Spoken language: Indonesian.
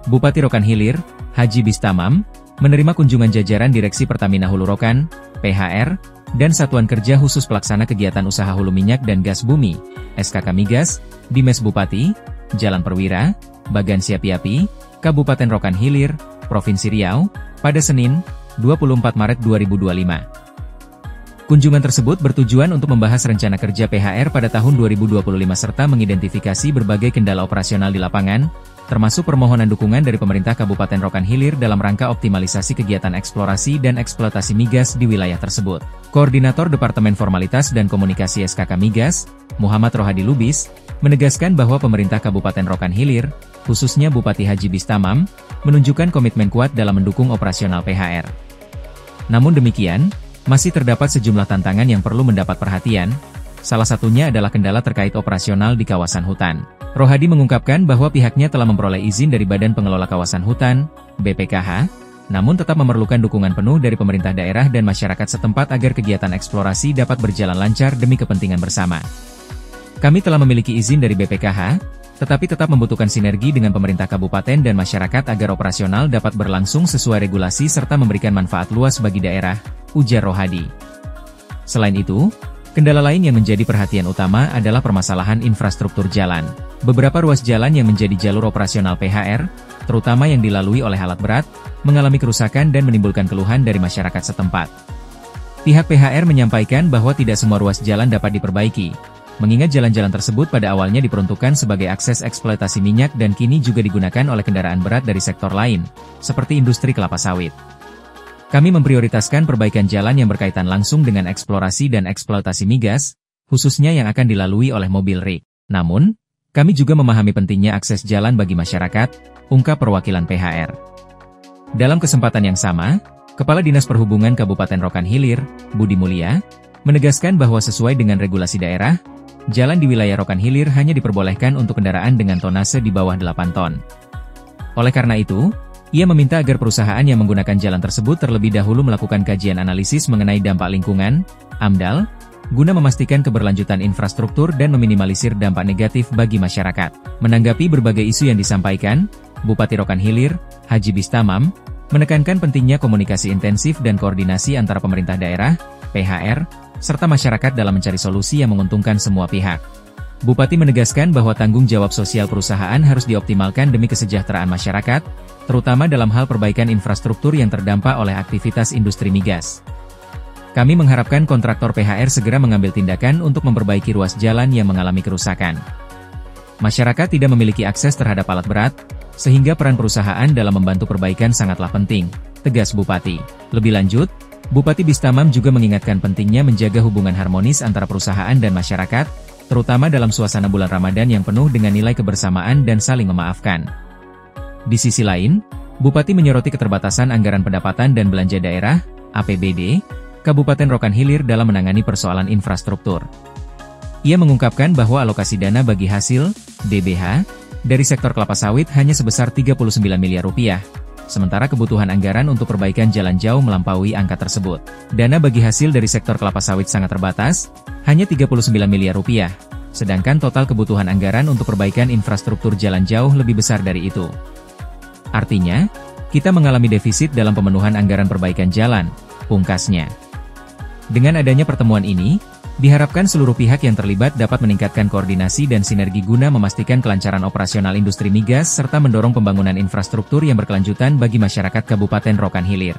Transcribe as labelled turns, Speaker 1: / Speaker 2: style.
Speaker 1: Bupati Rokan Hilir, Haji Bistamam, menerima kunjungan jajaran Direksi Pertamina Hulu Rokan, PHR, dan Satuan Kerja Khusus Pelaksana Kegiatan Usaha Hulu Minyak dan Gas Bumi, SKK Migas, di Mes Bupati, Jalan Perwira, Bagan Siapi-Api, Kabupaten Rokan Hilir, Provinsi Riau, pada Senin, 24 Maret 2025. Kunjungan tersebut bertujuan untuk membahas rencana kerja PHR pada tahun 2025 serta mengidentifikasi berbagai kendala operasional di lapangan, termasuk permohonan dukungan dari pemerintah Kabupaten Rokan Hilir dalam rangka optimalisasi kegiatan eksplorasi dan eksploitasi migas di wilayah tersebut. Koordinator Departemen Formalitas dan Komunikasi SKK Migas, Muhammad Rohadi Lubis, menegaskan bahwa pemerintah Kabupaten Rokan Hilir, khususnya Bupati Haji Bistamam, menunjukkan komitmen kuat dalam mendukung operasional PHR. Namun demikian, masih terdapat sejumlah tantangan yang perlu mendapat perhatian, salah satunya adalah kendala terkait operasional di kawasan hutan. Rohadi mengungkapkan bahwa pihaknya telah memperoleh izin dari Badan Pengelola Kawasan Hutan, BPKH, namun tetap memerlukan dukungan penuh dari pemerintah daerah dan masyarakat setempat agar kegiatan eksplorasi dapat berjalan lancar demi kepentingan bersama. Kami telah memiliki izin dari BPKH, tetapi tetap membutuhkan sinergi dengan pemerintah kabupaten dan masyarakat agar operasional dapat berlangsung sesuai regulasi serta memberikan manfaat luas bagi daerah, ujar Rohadi. Selain itu, kendala lain yang menjadi perhatian utama adalah permasalahan infrastruktur jalan. Beberapa ruas jalan yang menjadi jalur operasional PHR, terutama yang dilalui oleh alat berat, mengalami kerusakan dan menimbulkan keluhan dari masyarakat setempat. Pihak PHR menyampaikan bahwa tidak semua ruas jalan dapat diperbaiki, mengingat jalan-jalan tersebut pada awalnya diperuntukkan sebagai akses eksploitasi minyak dan kini juga digunakan oleh kendaraan berat dari sektor lain, seperti industri kelapa sawit. Kami memprioritaskan perbaikan jalan yang berkaitan langsung dengan eksplorasi dan eksploitasi migas, khususnya yang akan dilalui oleh mobil rig. Namun, kami juga memahami pentingnya akses jalan bagi masyarakat, ungkap perwakilan PHR. Dalam kesempatan yang sama, Kepala Dinas Perhubungan Kabupaten Rokan Hilir, Budi Mulia, menegaskan bahwa sesuai dengan regulasi daerah, jalan di wilayah Rokan Hilir hanya diperbolehkan untuk kendaraan dengan tonase di bawah 8 ton. Oleh karena itu, ia meminta agar perusahaan yang menggunakan jalan tersebut terlebih dahulu melakukan kajian analisis mengenai dampak lingkungan, AMDAL, guna memastikan keberlanjutan infrastruktur dan meminimalisir dampak negatif bagi masyarakat. Menanggapi berbagai isu yang disampaikan, Bupati Rokan Hilir, Haji Bistamam, menekankan pentingnya komunikasi intensif dan koordinasi antara pemerintah daerah, PHR, serta masyarakat dalam mencari solusi yang menguntungkan semua pihak. Bupati menegaskan bahwa tanggung jawab sosial perusahaan harus dioptimalkan demi kesejahteraan masyarakat, terutama dalam hal perbaikan infrastruktur yang terdampak oleh aktivitas industri migas. Kami mengharapkan kontraktor PHR segera mengambil tindakan untuk memperbaiki ruas jalan yang mengalami kerusakan. Masyarakat tidak memiliki akses terhadap alat berat, sehingga peran perusahaan dalam membantu perbaikan sangatlah penting, tegas Bupati. Lebih lanjut, Bupati Bistamam juga mengingatkan pentingnya menjaga hubungan harmonis antara perusahaan dan masyarakat, terutama dalam suasana bulan Ramadan yang penuh dengan nilai kebersamaan dan saling memaafkan. Di sisi lain, Bupati menyoroti keterbatasan anggaran pendapatan dan belanja daerah, APBD, Kabupaten Rokan Hilir dalam menangani persoalan infrastruktur. Ia mengungkapkan bahwa alokasi dana bagi hasil, DBH, dari sektor kelapa sawit hanya sebesar 39 miliar rupiah, sementara kebutuhan anggaran untuk perbaikan jalan jauh melampaui angka tersebut. Dana bagi hasil dari sektor kelapa sawit sangat terbatas, hanya 39 miliar rupiah, sedangkan total kebutuhan anggaran untuk perbaikan infrastruktur jalan jauh lebih besar dari itu. Artinya, kita mengalami defisit dalam pemenuhan anggaran perbaikan jalan, pungkasnya. Dengan adanya pertemuan ini, diharapkan seluruh pihak yang terlibat dapat meningkatkan koordinasi dan sinergi guna memastikan kelancaran operasional industri migas serta mendorong pembangunan infrastruktur yang berkelanjutan bagi masyarakat Kabupaten Rokan Hilir.